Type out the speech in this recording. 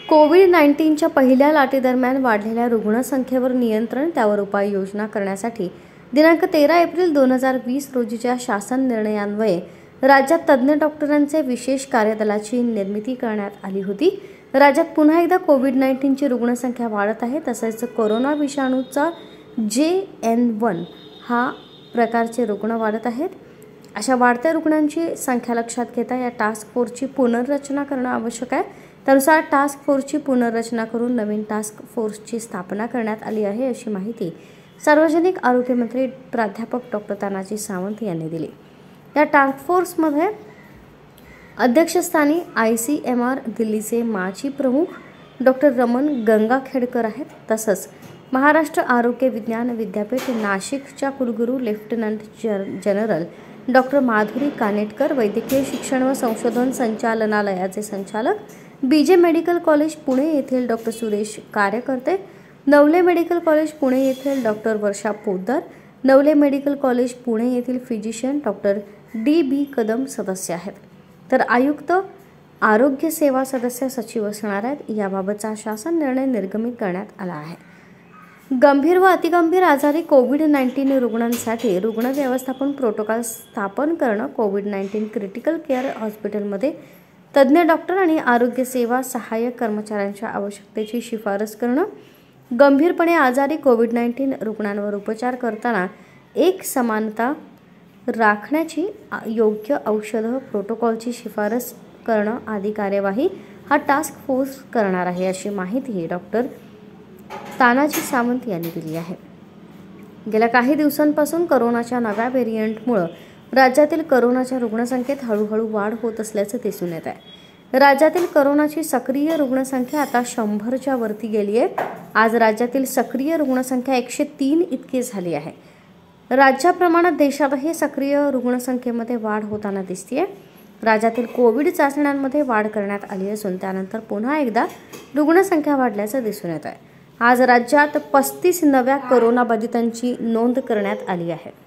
कोविड-19च्या पहिल्या लाटेदरम्यान वाढलेल्या रुग्णसंख्येवर नियंत्रण, त्यावर उपाययोजना करण्यासाठी दिनांक 13 एप्रिल 2020 रोजीच्या शासन निर्णयान्वये राज्यात तज्ज्ञ डॉक्टरांचे विशेष कार्यदलाची निर्मिती करण्यात आली होती। राज्यात पुन्हा एकदा कोविड-19ची रुग्णसंख्या वाढत आहे। तसेच कोरोना विषाणूचा JN1 हा प्रकारचे रुग्ण वाढत आहेत। अशा वाढत्या रुग्णांची संख्या लक्षात घेता या टास्क फोर्सची पुनर्रचना करणं आवश्यक आहे। त्यानुसार टास्क फोर्सची पुनर्रचना करून नवीन टास्क फोर्सची स्थापना करण्यात आली आहे, अशी माहिती सार्वजनिक आरोग्य मंत्री प्राध्यापक डॉक्टर तानाजी सावंत यांनी दिली। या टास्क फोर्समध्ये अध्यक्षस्थानी ICMR दिल्लीचे माजी प्रमुख डॉक्टर रमण गंगाखेडकर आहेत। तसंच महाराष्ट्र आरोग्य विज्ञान विद्यापीठ नाशिकच्या कुलगुरू lieutenant general doctor Madhuri Kanetkar, वैद्यकीय शिक्षण व संशोधन संचालनालयाचे संचालक BJ मेडिकल कॉलेज पुणे येथील डॉक्टर सुरेश कार्यकर्ते, नवले मेडिकल कॉलेज पुणे येथील डॉक्टर वर्षा पोद्दार, नवले मेडिकल कॉलेज पुणे येथील फिजिशियन डॉक्टर DB कदम सदस्य आहेत। तर आयुक्त आरोग्य सेवा सदस्य सचिव असणार आहेत। याबाबतचा शासन निर्णय निर्गमित करण्यात आला आहे। गंभीर व अतिगंभीर आजारी कोविड-19 रुग्णांसाठी रुग्ण व्यवस्थापन प्रोटोकॉल स्थापन करणं, कोविड-19 क्रिटिकल केअर हॉस्पिटलमध्ये तज्ज्ञ डॉक्टर आणि आरोग्य सेवा सहाय्यक कर्मचाऱ्यांच्या आवश्यकतेची शिफारस करणं, गंभीरपणे आजारी कोविड-19 रुग्णांवर उपचार करताना एक समानता राखण्याची, योग्य औषध प्रोटोकॉलची शिफारस करणं आदी कार्यवाही हा टास्क फोर्स करणार आहे, अशी माहिती डॉक्टर तानाजी सावंत यांनी दिली आहे। गेल्या काही दिवसांपासून कोरोनाच्या नव्या व्हेरिएंटमुळे राज्यातील कोरोनाच्या रुग्णसंख्येत हळूहळू वाढ होत असल्याचं दिसून येत आहे। राज्यातील कोरोनाची सक्रिय रुग्णसंख्या आता 100च्या वरती गेली आहे। आज राज्यातील सक्रिय रुग्णसंख्या 103 इतकी झाली आहे। राज्याप्रमाणे देशातही सक्रिय रुग्णसंख्येमध्ये वाढ होताना दिसते। राज्यातील कोविड चाचण्यांमध्ये वाढ करण्यात आली असून त्यानंतर पुन्हा एकदा रुग्णसंख्या वाढल्याचं दिसून येत आहे। आज राज्यात 35 नव्या कोरोनाबाधितांची नोंद करण्यात आली आहे।